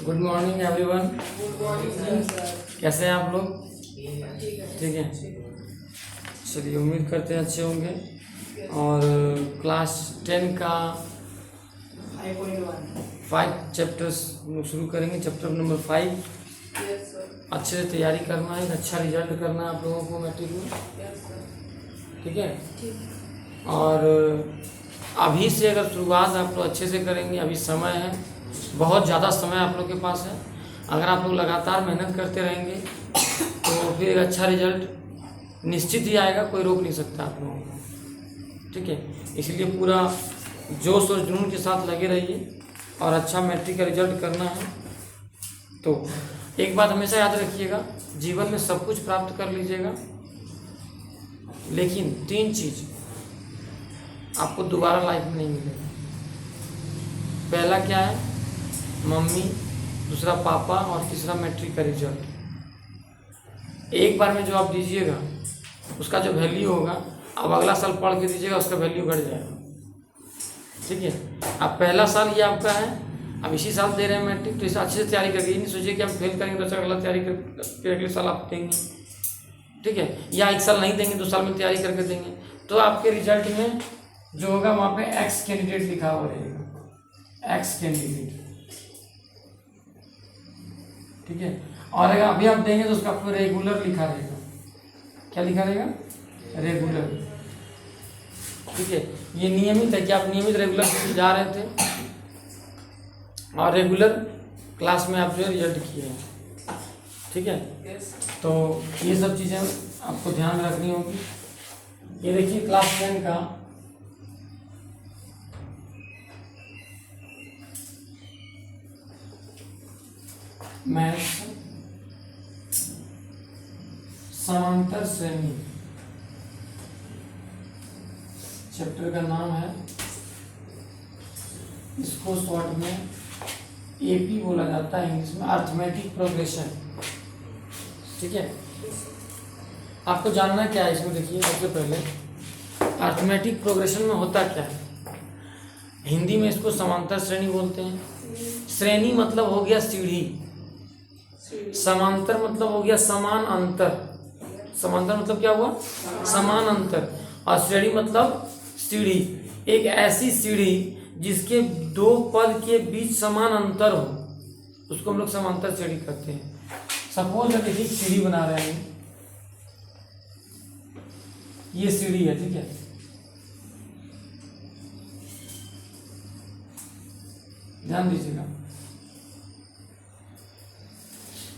Good morning everyone. Good morning sir. कैसे हैं आप लोग? ठीक है, चलिए उम्मीद करते हैं अच्छे होंगे। और क्लास 10 का 5 चैप्टर्स शुरू करेंगे। Chapter number 5 yes sir. अच्छे से तैयारी करना है, अच्छा रिजल्ट करना है आप लोगों को मैट्रिक में। Yes sir. ठीक है, ठीक। और अभी से अगर शुरुआत आप लोग अच्छे से करेंगे, अभी समय है, बहुत ज़्यादा समय आप लोग के पास है। अगर आप लोग लगातार मेहनत करते रहेंगे तो फिर एक अच्छा रिजल्ट निश्चित ही आएगा, कोई रोक नहीं सकता आप लोगों को। ठीक है, इसलिए पूरा जोश और जुनून के साथ लगे रहिए और अच्छा मैट्रिक का रिजल्ट करना है। तो एक बात हमेशा याद रखिएगा, जीवन में सब कुछ प्राप्त कर लीजिएगा, लेकिन 3 चीज़ आपको दोबारा लाइफ में नहीं मिलेगा। पहला क्या है? मम्मी, दूसरा पापा और तीसरा मैट्रिक का रिजल्ट। एक बार में जो आप दीजिएगा उसका जो वैल्यू होगा, अब अगला साल पढ़ के दीजिएगा उसका वैल्यू बढ़ जाएगा। ठीक है, अब पहला साल ये आपका है, अब इसी साल दे रहे हैं मैट्रिक, तो इसे अच्छे से तैयारी करके, ये नहीं सोचिए कि हम फेल करेंगे तो अच्छा अगला तैयारी करके अगले साल आप देंगे। ठीक है, या एक साल नहीं देंगे 2 साल में तैयारी करके देंगे, तो आपके रिजल्ट में जो होगा वहाँ पे एक्स कैंडिडेट लिखा हुआ रहेगा, एक्स कैंडिडेट। ठीक है, और अगर अभी आप देंगे तो उसका आपको रेगुलर लिखा रहेगा। क्या लिखा रहेगा? रेगुलर। ठीक है, ये नियमित है कि आप नियमित रेगुलर जा रहे थे और रेगुलर क्लास में आप जो है रिजल्ट किए हैं। ठीक है, यस। तो ये सब चीज़ें आपको ध्यान में रखनी होगी। ये देखिए क्लास 10 का मैथ्स समांतर श्रेणी, चैप्टर का नाम है, इसको शॉर्ट में एपी बोला जाता है इंग्लिश में, अर्थमेटिक प्रोग्रेशन। ठीक है, आपको जानना क्या है इसमें? देखिए सबसे पहले अर्थमेटिक प्रोग्रेशन में होता क्या है। हिंदी में इसको समांतर श्रेणी बोलते हैं। श्रेणी मतलब हो गया सीढ़ी, समांतर मतलब हो गया समान अंतर। समांतर मतलब क्या हुआ? समान अंतर। और श्रेणी मतलब सीढ़ी, एक ऐसी सीढ़ी जिसके 2 पद के बीच समान अंतर हो, उसको हम लोग समांतर श्रेणी कहते हैं। सपोज अगर एक सीढ़ी बना रहे हैं, ये सीढ़ी है। ठीक है, ध्यान दीजिएगा,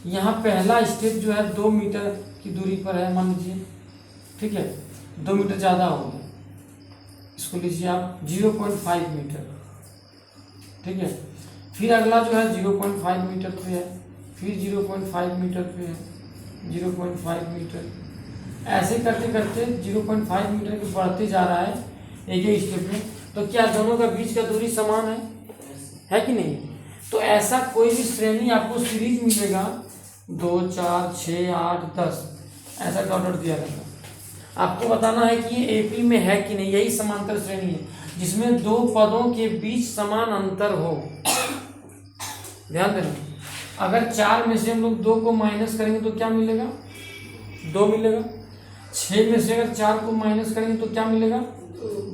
यहाँ पहला स्टेप जो है 2 मीटर की दूरी पर है, मान लीजिए। ठीक है, 2 मीटर ज़्यादा हो गया, इसको लीजिए आप 0.5 मीटर। ठीक है, फिर अगला जो है 0.5 मीटर पे है, फिर 0.5 मीटर पे है, 0.5 मीटर, ऐसे करते करते 0.5 मीटर की बढ़ते जा रहा है एक एक स्टेप में। तो क्या दोनों का बीच का दूरी समान है कि नहीं? तो ऐसा कोई भी श्रेणी आपको सीरीज मिलेगा, 2, 4, 6, 8, 10 ऐसा डॉट दिया रहेगा। आपको बताना है कि ये एपी में है कि नहीं। यही समांतर श्रेणी है जिसमें 2 पदों के बीच समान अंतर हो। ध्यान देना, अगर 4 में से हम लोग 2 को माइनस करेंगे तो क्या मिलेगा? 2 मिलेगा। 6 में से अगर 4 को माइनस करेंगे तो क्या मिलेगा?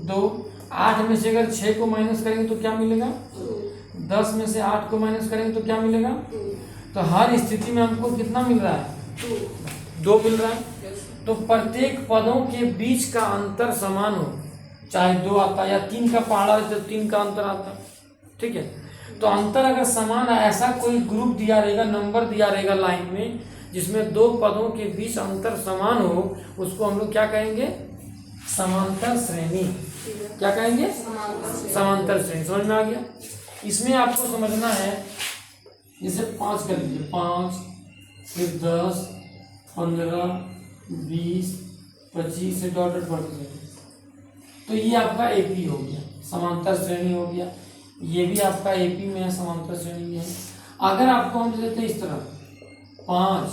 2। 8 में से अगर 6 को माइनस करेंगे तो क्या मिलेगा? 10 में से 8 को माइनस करेंगे तो क्या मिलेगा? तो हर स्थिति में हमको कितना मिल रहा है? 2 मिल रहा है। तो प्रत्येक पदों के बीच का अंतर समान हो, चाहे 2 आता है या 3 का पहाड़ा है तो 3 का अंतर आता है। ठीक है, तो अंतर अगर समान है, ऐसा कोई ग्रुप दिया रहेगा, नंबर दिया रहेगा लाइन में, जिसमें 2 पदों के बीच अंतर समान हो, उसको हम लोग क्या कहेंगे? समांतर श्रेणी। क्या कहेंगे? समांतर श्रेणी। समझ में आ गया? इसमें आपको समझना है, जैसे 5 कर लीजिए, 5, फिर 10, 15, 20, 25 से डॉट बढ़ते जाए, तो ये आपका एपी हो गया, समांतर श्रेणी हो गया। ये भी आपका एपी में है, समांतर श्रेणी में है। अगर आपको हम देते हैं इस तरह 5,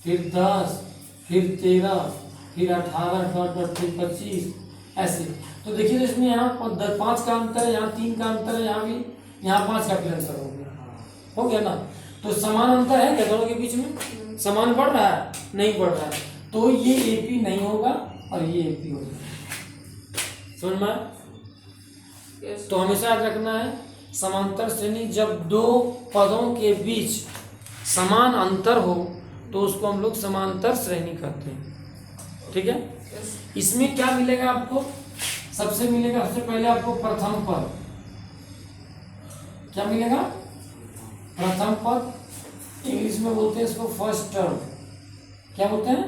फिर 10, फिर 13, फिर 18 डॉट डॉट, फिर 25 ऐसे, तो देखिए तो इसमें यहाँ 5 का अंतर है, यहाँ 3 का अंतर है, यहाँ भी, यहाँ 5 का भी अंतर हो गया ना। तो समान अंतर है क्या दोनों के बीच में? समान बढ़ रहा है? नहीं बढ़ रहा है, तो ये AP नहीं होगा और ये AP होगा। समझ में आया? Yes. तो हमेशा याद रखना है समांतर श्रेणी जब दो पदों के बीच समान अंतर हो तो उसको हम लोग समांतर श्रेणी कहते हैं। ठीक है, Yes. इसमें क्या मिलेगा आपको? सबसे पहले आपको प्रथम पद। क्या मिलेगा? प्रथम पद, इंग्लिश में बोलते हैं इसको फर्स्ट टर्म। क्या बोलते हैं?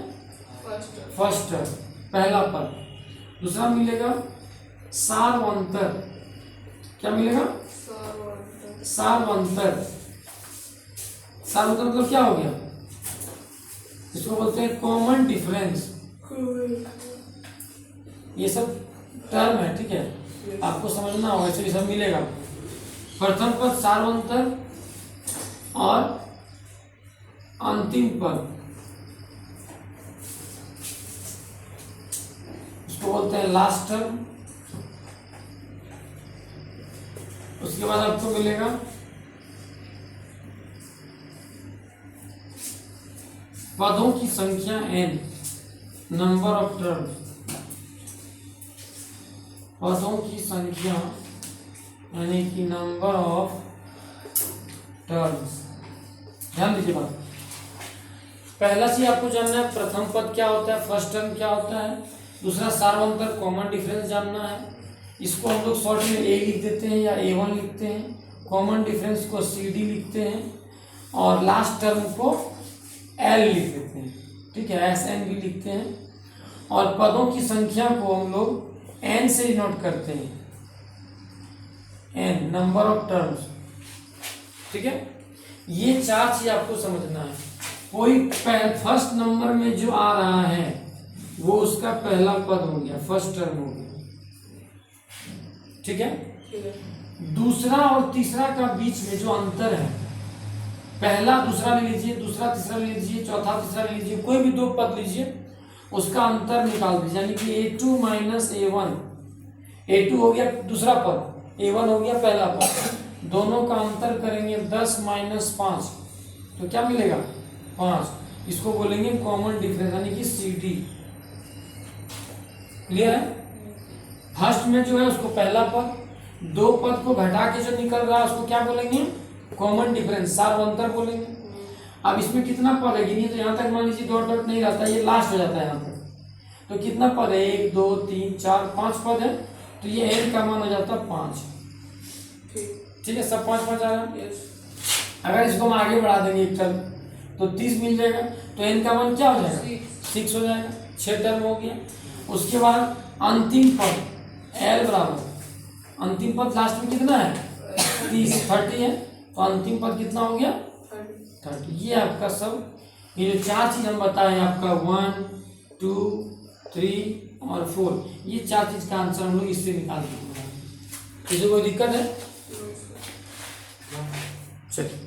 First. फर्स्ट टर्म, पहला पद। दूसरा मिलेगा सार्वंतर। क्या मिलेगा? Sarvanta. सार्वंतर। सार्वंतर मतलब क्या हो गया? इसको बोलते हैं कॉमन डिफरेंस। ये सब टर्म है, ठीक है, आपको समझना होगा, इससे सब मिलेगा। प्रथम पद, सार्वंतर और अंतिम पद इसको बोलते हैं लास्ट टर्म। उसके बाद आपको मिलेगा पदों की संख्या n, नंबर ऑफ टर्म्स। पदों की संख्या यानी कि नंबर ऑफ टर्म्स। ध्यान दीजिए बात। पहला चीज आपको जानना है प्रथम पद क्या होता है, फर्स्ट टर्म क्या होता है। दूसरा सार्वंतर, कॉमन डिफरेंस जानना है। इसको हम लोग शॉर्ट में A लिख देते हैं या A1 लिखते हैं। कॉमन डिफरेंस को CD लिखते हैं और लास्ट टर्म को L लिख देते हैं। ठीक है, SN भी लिखते हैं। और पदों की संख्या को हम लोग N से नोट करते हैं, N, नंबर ऑफ टर्म्स। ठीक है, ये 4 चीज आपको समझना है। कोई फर्स्ट नंबर में जो आ रहा है वो उसका पहला पद हो गया, फर्स्ट टर्म हो गया। ठीक है, ठीक है। दूसरा और तीसरा का बीच में जो अंतर है, पहला दूसरा ले लीजिए, दूसरा तीसरा ले लीजिए, चौथा तीसरा ले लीजिए, कोई भी 2 पद लीजिए, उसका अंतर निकाल दीजिए, यानी कि A2 माइनस A1। A2 हो गया दूसरा पद, A1 हो गया पहला पद, दोनों का अंतर करेंगे 10 माइनस 5, तो क्या मिलेगा? 5। इसको बोलेंगे कॉमन डिफरेंस यानी कि CD। क्लियर है? फर्स्ट में जो है उसको पहला पद, 2 पद को घटा के जो निकल रहा है उसको क्या बोलेंगे? कॉमन डिफरेंस, सार्वंतर बोलेंगे। अब इसमें कितना पद है गिनिए, तो यहाँ तक मान लीजिए डॉट डॉट नहीं रहता, ये लास्ट हो जाता है यहाँ तक। तो कितना पद है? 1 2 3 4 5 पद है, तो ये n का मान हो जाता है 5। ठीक है, सब 5 5 आ रहा है। Yes. अगर इसको हम आगे बढ़ा देंगे एक टर्म तो 30 मिल जाएगा, तो n का मान क्या हो जाएगा? 6 हो जाएगा। 6 टर्म हो गया। उसके बाद अंतिम पद L बराबर, अंतिम पद लास्ट में कितना है? 30 है, तो अंतिम पद कितना हो गया? 30। ये आपका सब, ये जो 4 चीज हम बताए आपका 1 2 3 और 4, ये 4 चीज का आंसर हम लोग इससे निकाल देंगे। किसी कोई दिक्कत है? No, sir. चलिए।